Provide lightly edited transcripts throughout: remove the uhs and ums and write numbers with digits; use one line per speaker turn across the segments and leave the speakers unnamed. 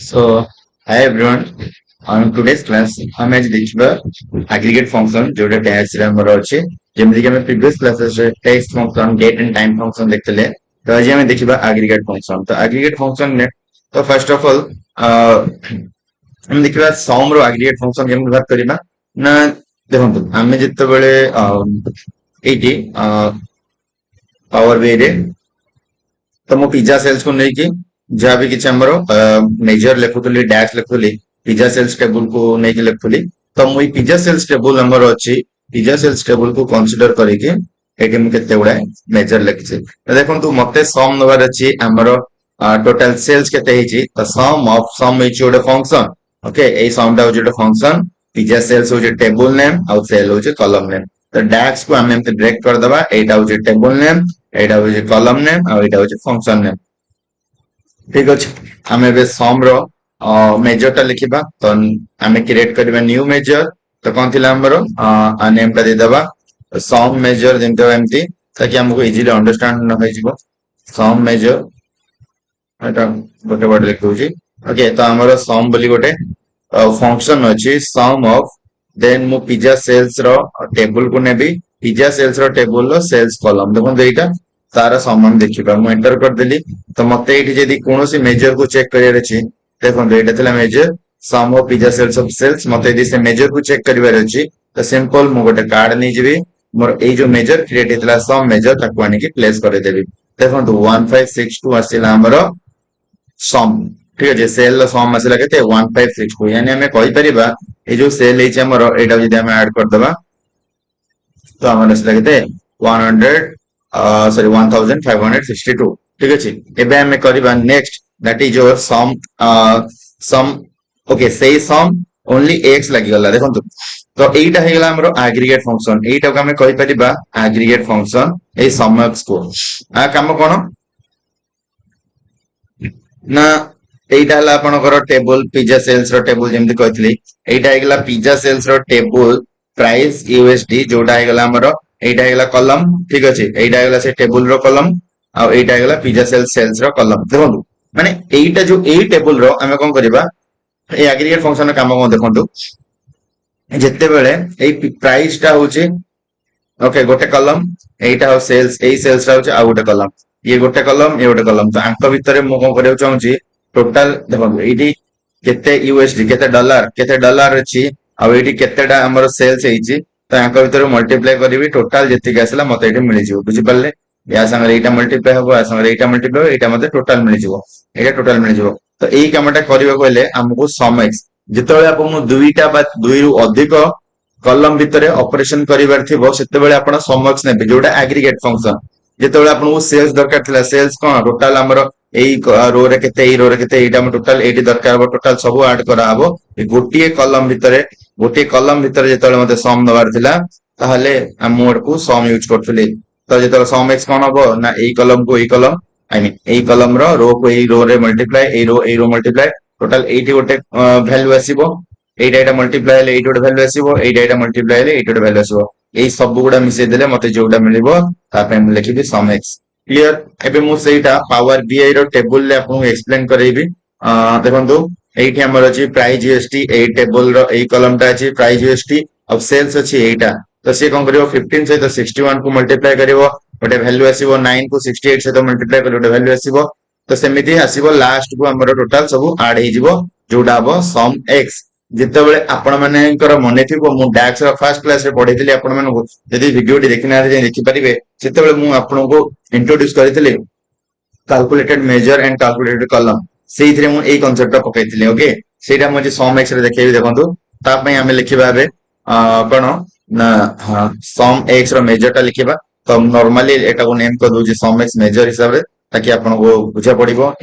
So, hi everyone. On today's class, ଆମେ ଆଜି ଦେଖିବା aggregate function ଯୋଉଟା tax ରେ ଆମର ଅଛି ଯେମିତି କି ଆମେ previous classes ରେ text function, date and time function ଦେଖିଥିଲେ ତ ଆଜି ଆମେ ଦେଖିବା aggregate function ତ aggregate function ରେ ତ first of all ଆମେ ଦେଖିବା sum ର aggregate function କେମିତି ବାହାର କରିବା ନା ଦେଖନ୍ତୁ ଆମେ ଯେତେବେଳେ ଏଇଠି ପାୱାର ରେ ତ ମୁଁ ପିଜ୍ଜା ସେଲ୍ସ को ନେଇକି ଯାହା ବି କିଛି ଆମର ମେଜର ଲେଖୁଥିଲି ଡ୍ୟାଶ ଲେଖୁଥିଲି ପିଜ୍ଜା ସେଲ୍ସ ଟେବୁଲ କୁ ନେଇକି ଲେଖୁଥିଲି ତ ମୁଁ ଏଇ ପିଜ୍ଜା ସେଲ୍ସ ଟେବୁଲ ଆମର ଅଛି ପିଜ୍ଜା ସେଲ୍ସ ଟେବୁଲ କୁ କନସିଡର କରିକି ଏଠି ମୁଁ କେତେ ଗୁଡାଏ ମେଜର ଲେଖିଛି ତ ଦେଖନ୍ତୁ ମତେ ସମ୍ ନେବାର ଅଛି ଆମର ଟୋଟାଲ ସେଲ୍ସ କେତେ ହେଇଛି ତ ସମ୍ ହେଇଛି ଗୋଟେ ଫଙ୍କସନ ଓକେ ଏଇ ସମ୍ ଟା ହଉଛି ଗୋଟେ ଫଙ୍କସନ ପିଜ୍ଜା ସେଲ୍ସ ହଉଛି ଟେବୁଲ ନେମ୍ ଆଉ ସେଲ୍ ହଉଛି କଲମ ନେମ୍ ତ ଡ୍ୟାକ୍ସ କୁ ଆମେ ଏମିତି ବ୍ରେକ୍ କରିଦବା ଏଇଟା ହଉଛି ଟେବୁଲ ନେମ୍ ଏଇଟା ହଉଛି କଲମ ନେମ୍ ଆଉ ଏଇଟା ହଉଛି ଫଙ୍କସନ ନେମ୍ ଠିକ ଅଛି ଆମେ ଏବେ ସମ୍ ର मेजर टा लिखिबा तो आमे क्रिएट करबा न्यू मेजर तो कौन थिला हमरो नेम टा देदबा सम मेजर जेंतो एमती ताकि हमको इजीली अंडरस्टैंड न होई जिवो सम मेजर एटा गोटे वर्ड लिखुची ओके तो हमरो सम बोली गोटे फंक्शन अछि सम ऑफ देन मु पिज्जा सेल्स रो टेबल को नेबी पिज्जा सेल्स रो टेबल रो सेल्स कॉलम देखो एटा तार समान देखिबा मु एंटर कर देली तो मते एठी जदी कोनोसी मेजर को चेक करियर अछि देखो एटा थिला measure sum of pizza sales of sales मते यदि से मेजर को चेक करिवार अछि तो सिंपल मु गोटे कार्ड नै जिबी मोर ए जो मेजर क्रिएट हेतला सम मेजर ताको आनी कि प्लेस करे देबी देखो 1562 आसीला हमरो सम ठीक अछि सेल रो सम आसीला केते 1562 यानी हमें कहि परिबा ए जो सेल हेछि हमरो एटा जदी हम ऐड कर दबा तो हमर आसीला केते 1562 ठीक अछि एबे हमें करबा next that is your sum okay say sum only x लागि गला देखंतु तो एटा हे गला हमरो एग्रीगेट फंक्शन एटा को हमें कहि परिबा एग्रीगेट फंक्शन ए सम एक्स को आ काम कोन ना एटा हला आपनकर टेबल पिज्जा सेल्स रो टेबल जेमति कहितली एटा हे गला पिज्जा सेल्स रो टेबल प्राइस यूएसडी जोटा हे गला हमरो एटा हे गला कॉलम ठीक अछि एटा हे गला से टेबल रो कॉलम आ एटा हे गला पिज्जा सेल्स रो कॉलम देखंतु माने एटा जो ए टेबल रो हमें कोन करबा ए एग्रीगेट फंक्शन काम कोन देखंतु जेते बेले ए प्राइस टा होची ओके गोटे कॉलम एटा हो सेल्स ए सेल्स रा होची आ गोटे कॉलम ये गोटे कॉलम तो आंक भीतर मु कोन करियो चाहूची टोटल देखो एडी केते यूएसडी केते डॉलर अछि आ एडी केतेडा हमर सेल्स हेछि तो आंक भीतर मल्टीप्लाई करबी टोटल जेति आसला मते एडी मिलि जिवो बुझि पल्ले या संगे एटा मल्टीप्लाई हबो या संगे एटा मल्टीप्लाई हो एटा मते टोटल मिलि जिवो एटा टोटल मिलि जिवो तो एई कामटा करिबा कहले हमको सम एक्स जेतेबेले आपन दुईटा बा दुई रु अधिक कॉलम भितरे ऑपरेशन करिवार थिबो सेतेबेले आपण सम एक्स नेबे जोटा एग्रीगेट फंक्शन जेतेबेले आपन सेल्स दरकार थिला सेल्स कोन टोटल हमर एई रो रे केते एई रो रे केते एटा हम टोटल एटी दरकार हबो टोटल सब ऐड करा हबो ए गोटिए कॉलम भितरे जेतेबेले मते सम दबार थिला ताहले हम मोड को सम यूज करथले तो जेतेबेले सम एक्स कोन हबो ना एई कॉलम को एई कॉलम आई मीन एई कॉलम रो को एई रो रे मल्टीप्लाई एई रो मल्टीप्लाई टोटल एटी गोटे वैल्यू आसीबो एटा एटा मल्टीप्लाई ले एटा वैल्यू आसीबो एटा एटा मल्टीप्लाई ले एटा वैल्यू आसीबो एई सब गुडा मिसे देले मते जोडा मिलिबो ता पे हम लिखिबी सम एक्स क्लियर एबे मु सेटा पावर बीआई रो टेबल ले आपन एक्सप्लेन करैबी देखंतु एठी हमर अछि प्राइस यूएसटी ए टेबल रो ए कॉलम ता अछि प्राइस यूएसटी अब सेल्स अछि एटा तो से कोन करियो 15 से तो 61 को मल्टीप्लाई करियो गोटे वैल्यू आसीबो 9 को 68 से तो मल्टीप्लाई करियो गोटे वैल्यू आसीबो तो सेमिति आसीबो लास्ट को हमर टोटल सब ऐड हे जिवो जोडा हबो सम एक्स जेतेबेले आपण मानेकर मने थिबो मु डैक्स रो फर्स्ट क्लास रे पढैतिली आपण माने जदी वीडियो टी देखिना रे देखि परिबे सेतेबेले मु आपण को इंट्रोड्यूस करितिली calculated measure and calculated column सेइथरे मु एई कांसेप्ट टा पकैतिली ओके सेटा मु जे सम एक्स रे देखैबी देखंतु ता पय हमें लिखिबा बे कोन ना सम एक्स रो मेजर टा लिखिबा तो नॉर्मली एटा को नेम कर दोजी सम एक्स मेजर हिसाब रे ताकि आपण को बुझा पड़िबो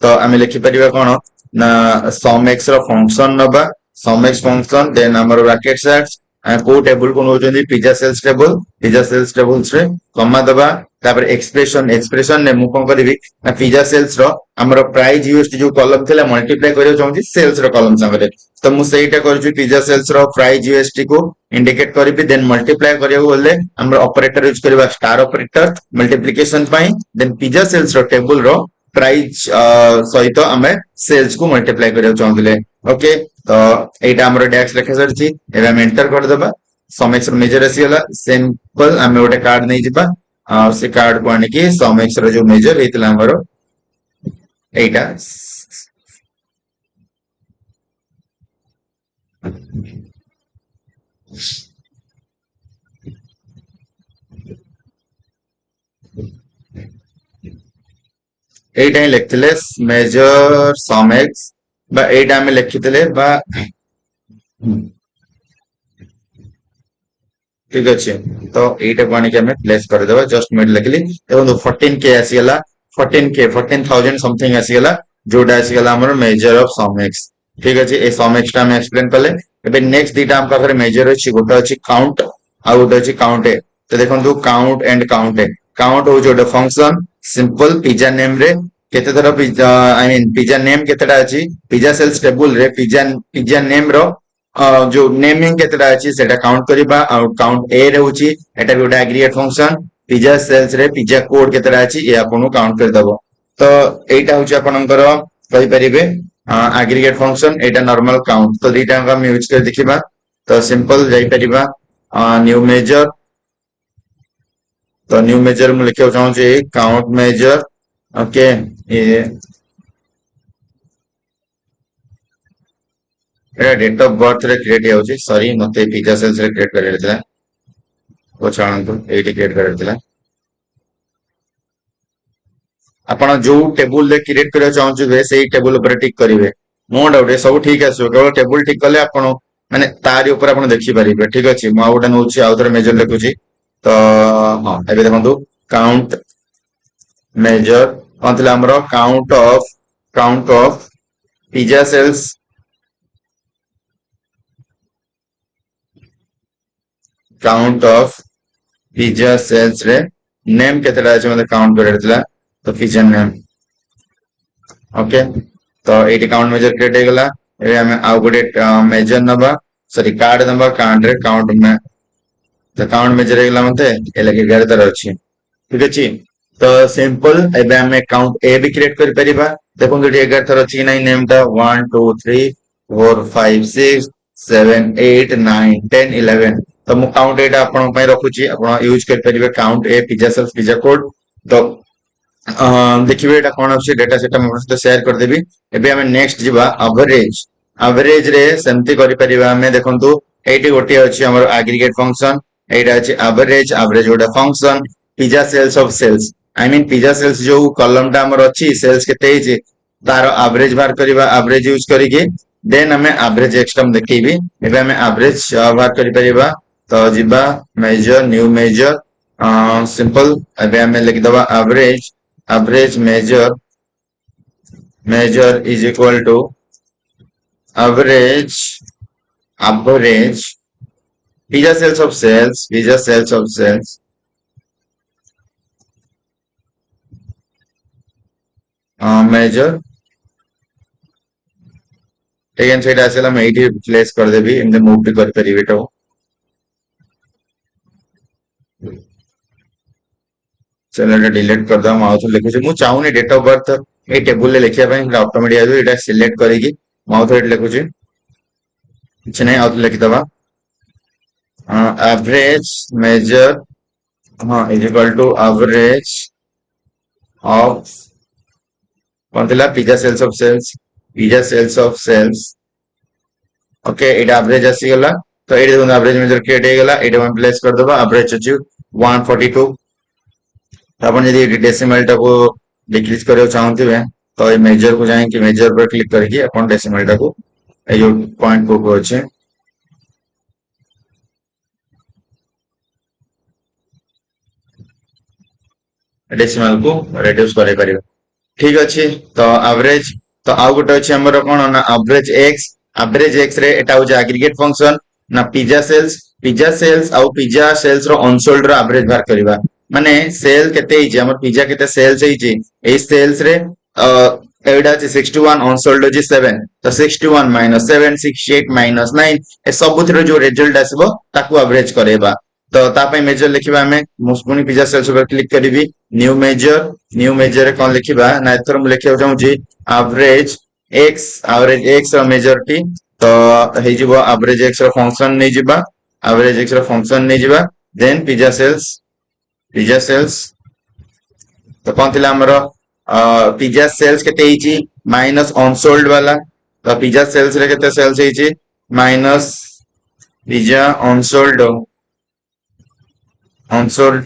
तो हमें लिखि परिबा कोन ना सम एक्स रो फंक्शन नबा सम एक्स फंक्शन देन हमर ब्रैकेट सेट्स को टेबल को नोजंदी पिज्जा सेल्स टेबल्स रे कमा दबा तापर एक्सप्रेशन ने मु कोन करबी ना पिज्जा सेल्स रो हमर प्राइस यूएसटी जो कॉलम थिला मल्टीप्लाई करियो चाहूची सेल्स रो कॉलम संगे तो मु सेटा करछु पिज्जा सेल्स रो प्राइस यूएसटी को इंडिकेट करबी देन मल्टीप्लाई करियो बोले हमर ऑपरेटर यूज करबा स्टार ऑपरेटर मल्टीप्लिकेशन पई देन पिज्जा सेल्स रो टेबल रो प्राइस सहित आमे सेल्स को मल्टीप्लाई करिया चाहूले। ओके तो एटा हमर डैक्स लेखा सरछि एबे हम एंटर कर देबा समेक्स मेजर आसी गला सिंपल आमे ओटे कार्ड नै जिबा आ से कार्ड को आनि कि समेक्स रो जो मेजर हेतला हमर एटा एटा ही लिखथिले मेजर समेक्स बा एटा आमे लिखिथिले बा ठीक अच्छे तो एटा को आनि कि हमें प्लेस कर देबा जस्ट मिड लिखली देखो 14k आसी गला 14k 14000 समथिंग आसी गला जोडा आसी गला हमर मेजर ऑफ सम एक्स ठीक अच्छे ए सम एक्स टा हम एक्सप्लेन करले एबे नेक्स्ट दीटा हम पाखरे मेजर अछि गोटा अछि काउंट आ गोटा अछि काउंट ए तो देखंतु काउंट एंड काउंट ए काउंट हो जोडा फंक्शन सिंपल पिज्जा नेम रे केते थरा pizza I mean pizza name केतेटा अछि पिज्जा सेल्स टेबल रे पिज्जा पिज्जा नेम रो जो नेमिंग केतेटा अछि सेटा काउंट करिबा आ काउंट ए रहउची एटा भी गोटा एग्रीगेट फंक्शन पिज्जा सेल्स रे पिज्जा कोड केतेटा अछि ए आपन काउंट कर दबो तो एटा होची आपनकर कहि परिबे एग्रीगेट फंक्शन एटा नॉर्मल काउंट तो दीटा हम यूज कर देखिबा तो सिंपल जाई परिबा न्यू मेजर तो न्यू मेजर मु लिखियो चाहू छी count major okay A Etah date of birth रे क्रिएट होउची सॉरी मते पिज्जा सेल्स रे क्रिएट करे देला ओ छाणंतु एटी क्रिएट करे देला आपण जो टेबल रे क्रिएट करे चाहू छी सेही टेबल ऊपर टिक करिवे नो डाउट ए सब ठीक आसो केवल टेबल टिक कले आपण माने तारी ऊपर आपण देखि परिबे ठीक अछि मु आउटा नउची आउथर मेजर लिखुची तो हां एबे देखंतु काउंट मेजर मतलब हमरो count of pizza sales count of pizza sales रे नेम केतेटा अछि मतलब काउंट करे देला तो पिज्जा नेम ओके तो एटी काउंट मेजर क्रिएट हे गला एबे हम आउ गोटे मेजर नबा सॉरी कार्ड नबा कार्ड रे काउंट में तो काउंट मेजर हे गला मते एला के 11 तर अछि ठीक अछि तो सिंपल एबे हम काउंट ए भी क्रिएट कर परिबा देखो कि 11 तर अछि नै नेम ता 1 2 3 4 5 6 7 8 9 10 11 तो मु काउंट एटा आपण पय रखुची आपण यूज कर परिबे काउंट ए पिज्जा सेल्स पिज्जा कोड तो देखिए एटा कोन अछि डाटा सेट हम आपन शेयर कर देबी एबे हम नेक्स्ट जिबा एवरेज रे सेमति करि परिबा हम देखंतु एटी गोटी अछि हमर एग्रीगेट फंक्शन एटा अछि एवरेज गोटा function pizza sales of sales I mean pizza sales जो कॉलम टा हमर अछि सेल्स केते हिजे तार एवरेज बार करिबा एवरेज यूज करिके देन हमें एवरेज एक्सटर्म देखिबी एबे हम एवरेज बार करि परिबा तो जिबा मेजर न्यू मेजर सिंपल एबे हम लिख दबा average measure is equal to average pizza cells of cells measure again सेटा आसेला मैं एठी प्लेस कर देबी एमने मूव भी कर परिबे तो चलो एटा डिलीट कर दम आउ तो लिखु छी मु चाहूनी डेट ऑफ बर्थ ए टेबल ले लिखिया पय ऑटोमेटिक आजो एटा सिलेक्ट करिकी माउथ हेड लिखु छी किछ नै आउ तो लिख दबा एवरेज मेजर हां is equal to average of कोनथिला pizza sales of sales okay एटा एवरेज आसी गला तो एटा देखो एवरेज मेजर क्रिएट हे गला एटा हम प्लेस कर दबा एवरेज अछि 142 अपन यदि डेसिमल टा को डिक्रीज करे चाहते तो ये मेजर को जाए कि मेजर पर क्लिक करके अपन डेसिमल टा को ए जो पॉइंट को अच्छे डेसिमल को रिड्यूस करे परिबे ठीक अछि तो एवरेज तो आउ गोटे अछि हमर कोन ना एवरेज एक्स रे एटा हो जे एग्रीगेट फंक्शन ना पिज्जा सेल्स आउ पिज्जा सेल्स रो अनसोल्ड रो एवरेज बार करबा माने सेल केते हिजे हमर पिज्जा केते सेल्स हिजे ए सेल्स रे एटा अछि 61 अनसोल्ड अछि 7 तो 61 - 7 68 - 9 ए सब थरो जो रिजल्ट आसीबो ताकू एवरेज करेबा तो तापाई मेजर लिखिबा हमें मुस्पुनी पिज्जा सेल्स ऊपर क्लिक करिवि न्यू मेजर रे कोन लिखिबा ना एथर मु लिखियो चाहूची एवरेज एक्स रो मेजर टी तो हे जिवो एवरेज एक्स रो फंक्शन नै जिबा एवरेज एक्स रो फंक्शन नै जिबा देन पिज्जा सेल्स तो कोन थिला हमरो पिज्जा सेल्स केते हिची माइनस अनसोल्ड वाला तो पिज्जा सेल्स रे केते सेल्स हिची minus pizza unsold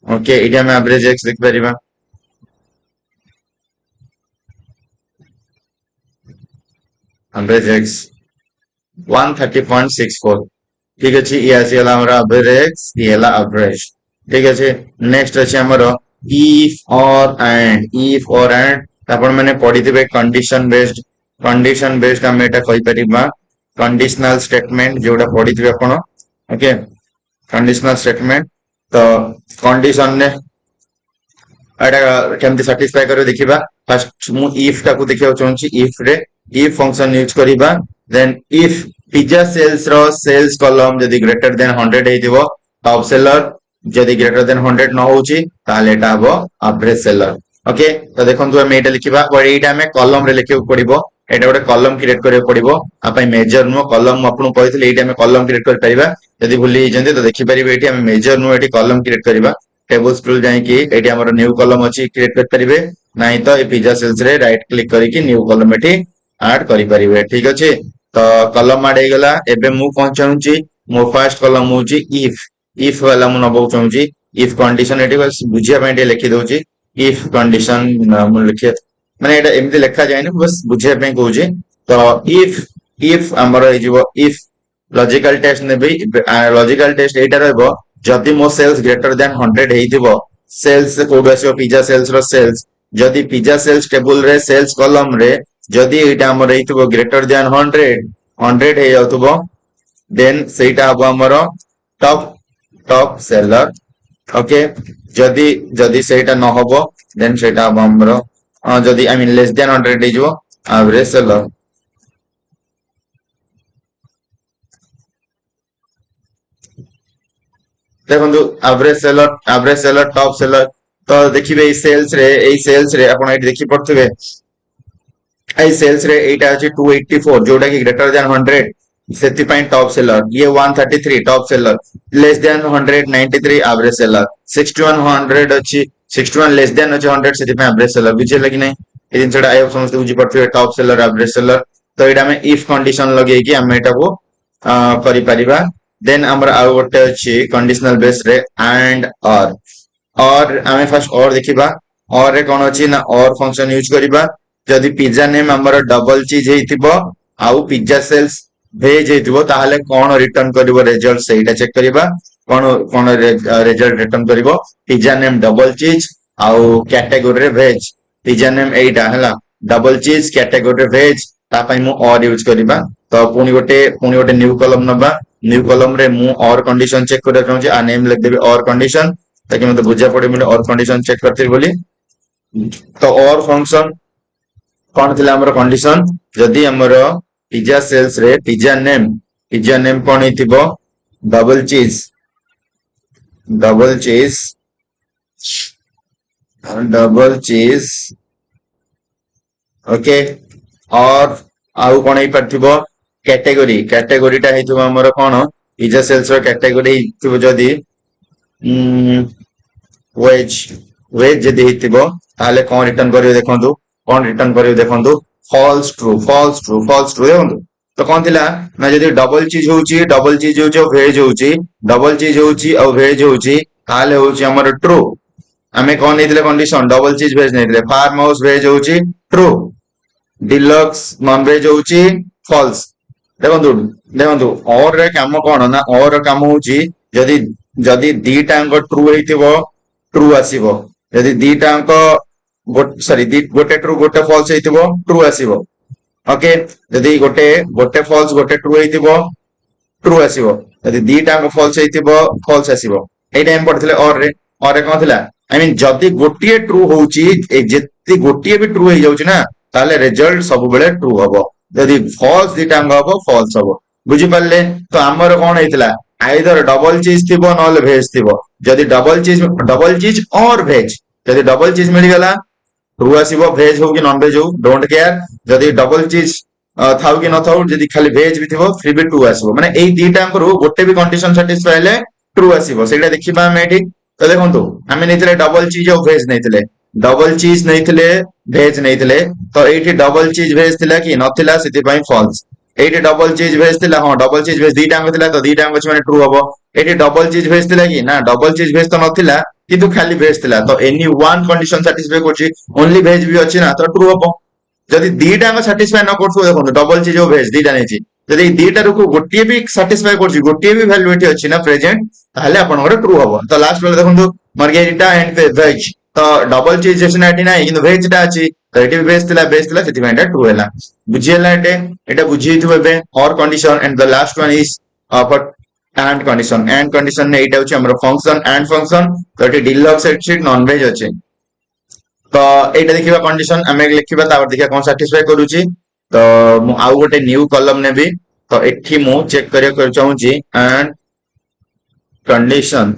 okay ED हम एवरेज एक्स लिख परिबा एवरेज एक्स 130.64 ठीक अछि ये आसी गला हमरा एवरेज ये हला एवरेज ठीक अछि नेक्स्ट अछि हमरो इफ और एंड आपण माने पढिथिबे कंडीशन बेस्ड हम एटा कहि परिबा कंडीशनल स्टेटमेंट जोटा पढिथिबे आपण ओके कंडीशनल स्टेटमेंट तो कंडीशन ने एटा केमति सैटिस्फाई करियो देखिबा फर्स्ट मु इफ टाको देखियो चाहूची इफ फंक्शन यूज करिबा then if pizza sales row sales column जदी ग्रेटर देन 100 हेतिबो टॉप सेलर जदी ग्रेटर देन 100 न होची ताले एटा हबो एवरेज सेलर ओके तो देखंतु हम एटा लिखिबा और एटा हमें कॉलम रे लिखियो पड़िबो एटा गोटे कॉलम क्रिएट करियो पड़िबो आपै मेजर नो कॉलम आपन कहितले एटा हमें कॉलम क्रिएट कर परिबा जदी भूली जंदे तो देखि परिबे एटी हम मेजर नो एटी कॉलम क्रिएट करिबा टेबल्स टूल जाई कि एटी हमर न्यू कॉलम अछि क्रिएट कर परिबे नाही तो ए पिज्जा सेल्स रे राइट क्लिक करी कि न्यू कॉलम एटी ऐड करि परिबे ठीक अछि तो कॉलम ऐड हेगला एबे मु कोन चाहूची मो फर्स्ट कॉलम होची इफ वाला मु नबो चाहूची इफ कंडीशन एटी बस बुझिया पय लिखि दोची इफ कंडीशन मु लिखे माने एटा एमति लिखा जाय न बस बुझिया पय कहूची तो इफ हमर हे जीवो इफ लॉजिकल टेस्ट नेबी लॉजिकल टेस्ट एटा रहबो जदि मो सेल्स ग्रेटर देन 100 हेइथिबो सेल्स कोड आसीओ पिज्जा सेल्स रो सेल्स जदि पिज्जा सेल्स टेबल रे सेल्स कॉलम रे जदि एटा हमर हेइथिबो ग्रेटर देन 100 हे जाउथबो देन सेटा हबो हमर टॉप सेलर ओके जदि जदि सेटा न होबो देन सेटा हबो हमर जदि आई मीन लेस देन 100 हे जिवो एवरेज सेलर देखो एवरेज सेलर टॉप सेलर तो देखिबे ए सेल्स रे आपण एटी देखि पड़थबे ए सेल्स रे एटा अछि 284 जोटा कि ग्रेटर देन 100 सेति पय टॉप सेलर ये 133 top seller less than 193 average seller 6100 अछि 61 लेस देन अछि 100 सेति पय एवरेज सेलर बुझे लगी नै ए दिन छडा आइ समस्त बुझी पड़थबे टॉप सेलर एवरेज सेलर तो एटा में इफ कंडीशन लगे कि हम एटा को करि परिबा देन हमर आउ गोटे अछि कंडीशनल बेस रे एंड और हमें फर्स्ट और देखिबा और रे कोन अछि ना और फंक्शन यूज करिबा जदि पिज्जा नेम हमर डबल चीज हेतिबो आउ पिज्जा सेल्स भेज हेतिबो ताहाले कोन रिटर्न करिवो रिजल्ट सेटा चेक करिबा कोन कोन रिजल्ट रिटर्न करिवो पिज्जा नेम डबल चीज आउ कैटेगरी रे भेज पिज्जा नेम एटा हला डबल चीज कैटेगरी रे भेज ता पय मु और यूज करिबा तो पुनी गोटे न्यू कॉलम नबा न्यू कॉलम रे मु और कंडीशन चेक कर चाहूची आ नेम लिख देबे और कंडीशन ताकि मते बुझा पड़े मिले और कंडीशन चेक करते बोली तो और फंक्शन कोन थिला हमर कंडीशन जदी हमर पिज्जा सेल्स रे पिज्जा नेम कोन हितिबो डबल चीज ओके और आउ कोन ही परथिबो कैटेगरी टा हेतु हमर कोन पिज्जा सेल्स रो कैटेगरी हेतु जदी वेज जदी हेतिबो ताले कोन रिटर्न करियो देखंतु फॉल्स ट्रू देखंतु तो कोन थिला ना जदी डबल चीज होउची वेज होउची डबल चीज होउची और वेज होउची ताले होउची हमर ट्रू हमें कोन नेदिले condition double cheese veg नेदिले farm house veg होउची ट्रू डिलक्स नॉन वेज होउची फॉल्स देखंतु और रे काम कोन ना और काम होउची जदी जदी दीटा अंक ट्रू हेतिबो ट्रू आसीबो जदी दीटा अंक गोटे ट्रू गोटे फॉल्स हेतिबो ट्रू आसीबो ओके जदी गोटे फॉल्स गोटे ट्रू हेतिबो ट्रू आसीबो जदी दीटा अंक फॉल्स हेतिबो फॉल्स आसीबो एई टाइम पड़थिले और रे कोन थिला आई मीन जदी गोटिए ट्रू होउची जेती गोटिए भी ट्रू हे जाउची ना ताले रिजल्ट सब बेले ट्रू हबो जदी फॉल्स दीटा अंक हबो फॉल्स हबो बुझी पाले तो हमर कोन हेतिला आइदर डबल चीज थिबो नले भेज थिबो जदि डबल चीज और भेज जदि डबल चीज मिल गला ट्रू आसीबो भेज हो कि नॉन भेज हो डोंट केयर जदि डबल चीज थाउ कि न थाउ जदि खाली भेज भी थिबो फिर भी ट्रू आसीबो माने एई दीटा अंकरू गोटे भी कंडीशन सैटिस्फाई हेले ट्रू आसीबो सेटा देखिबा हम एठी तो देखंतु हमें नैथिले डबल चीज और भेज नैथिले डबल चीज नैथिले भेज नैथिले तो एठी डबल चीज भेज थिला कि नथिला सेति पई फॉल्स एठी डबल चीज भेज थिला हां डबल चीज भेज दीटा अंक थिला तो दीटा अंक माने ट्रू हबो एठी डबल चीज भेज थिला कि ना डबल चीज भेज तो नथिला किंतु खाली भेज थिला तो एनी वन कंडीशन सैटिस्फाई करछि ओनली भेज भी अछि ना तो ट्रू हबो जदि दीटा अंक सैटिस्फाई न करथु देखो डबल चीज और भेज दीटा नेछि जदि दीटा रुको गोटिए भी सैटिस्फाई करछि गोटिए भी वैल्यू एठी अछि ना प्रेजेंट ताहले आपनकर ट्रू हबो तो लास्ट बेले देखंतु मार्गेरिटा एंड वेज तो डबल चीज अछि ना एठी ना किंतु वेज टा अछि तो एठी भी भेज थिला सेति एटा ट्रू हैला बुझियला एटा बुझियथु एबे और condition and the last one is for and condition ने एटा अछि हमर फंक्शन एंड फंक्शन तो एठी डिलक्स अछि नॉन वेज अछि तो एटा देखिबा कंडीशन हमें लिखिबा तापर देखिबा कोन सैटिस्फाई करूची तो मु आउ गोटे न्यू कॉलम नेबी तो एठी मु चेक करिया चाहूची कंडीशन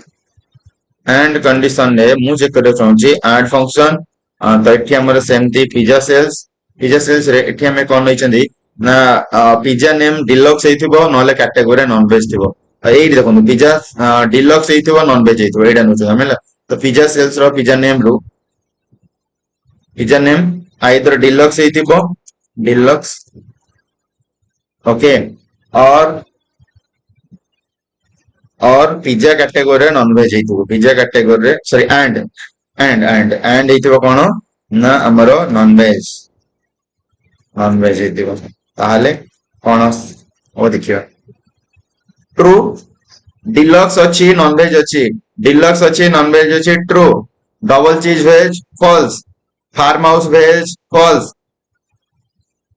एंड कंडीशन ने मु चेक करिया चाहूची एंड फंक्शन तो एठी हमर सेमती पिज्जा सेल्स रे एठी हमें कोन नैचंदी ना पिज्जा नेम डिलक्स हेतिबो नले कैटेगरी नॉन वेज थिबो एठी देखो पिज्जा डिलक्स हेतिबो नॉन वेज हेतिबो एटा नोचो हमें तो पिज्जा सेल्स रो पिज्जा नेम रू पिज्जा नेम आइदर डिलक्स हेतिबो डिलक्स ओके और पिज्जा कैटेगरी नॉन वेज हेतिबो पिज्जा कैटेगरी सॉरी एंड हेतिबो कोन ना हमरो नॉन वेज हेतिबो ताहले कोन ओ देखियो ट्रू डिलक्स अछि नॉन वेज अछि नॉन वेज अछि true double cheese veg false farm house veg false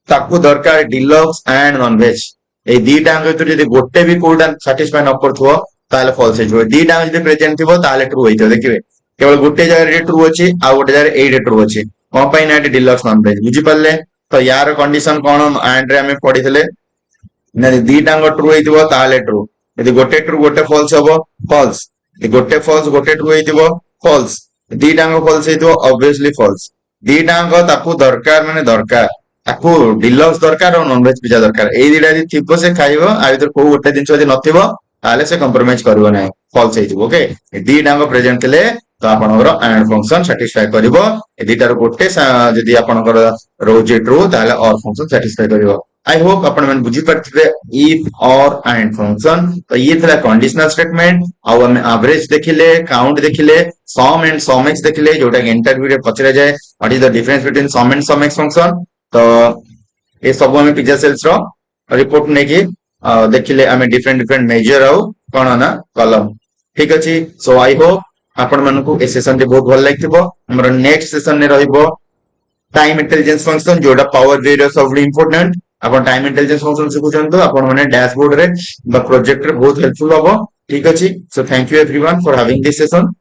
ताकू दरकार डिलक्स एंड नॉन वेज ए दीटा अंक तो जदी गोटे भी कोडा सैटिस्फाई न करथो ताले फॉल्स हेजो दीटा अंक जदी प्रेजेंट थिबो ताले ट्रू हेजो देखिबे केवल गोटे जगह रे ट्रू अछि आ गोटे जगह रे ट्रू अछि कोन पई ना डिलक्स नॉन वेज बुझी पल्ले तो यार कंडीशन कोन एंड रे हमें पढितले ना दीटा अंक ट्रू हेतिबो ताले ट्रू यदि गोटे ट्रू गोटे फॉल्स हबो फॉल्स यदि गोटे फॉल्स गोटे ट्रू हेतिबो फॉल्स दीटा अंक फॉल्स हेतिबो ऑब्वियसली फॉल्स दीटा अंक ताकू दरकार माने दरकार ताकू डिलक्स दरकार और नॉन वेज पिज्जा दरकार ए दिटा जदि थिबो से खाइबो आ भीतर को गोटे दिन जदि नथिबो ताले से कंप्रोमाइज करबो नै फॉल्स हेतिबो ओके ए दीटा अंक प्रेजेंट थिले तो आपनकर एंड फंक्शन सैटिस्फाई करिवो ए दीटार गोटे जदि आपनकर रोजे ट्रू ताले और फंक्शन सैटिस्फाई करिवो आई होप आपण मन बुझी परथिबे इफ और एंड फंक्शन तो ये थला कंडीशनल स्टेटमेंट आ हम एवरेज देखिले काउंट देखिले सम एंड सम एक्स देखिले जोटा कि इंटरव्यू रे पचरे जाय what is the difference between sum and sum X function तो ये सब हमें पिज्जा सेल्स रो रिपोर्ट ने की देखिले हमें डिफरेंट मेजर आउ कोन ना कॉलम ठीक अछि सो आई होप आपण मन को ए सेशन रे बहुत भल लागितबो हमर नेक्स्ट सेशन ने रहइबो टाइम इंटेलिजेंस फंक्शन जोड़ा पावर वेरियस ऑफ इंपोर्टेंट अपन टाइम इंटेलिजेंस फंक्शन सिखुचन तो अपन माने डैशबोर्ड रे बा प्रोजेक्ट रे बहुत हेल्पफुल होबो ठीक अछि so thank you everyone for having this session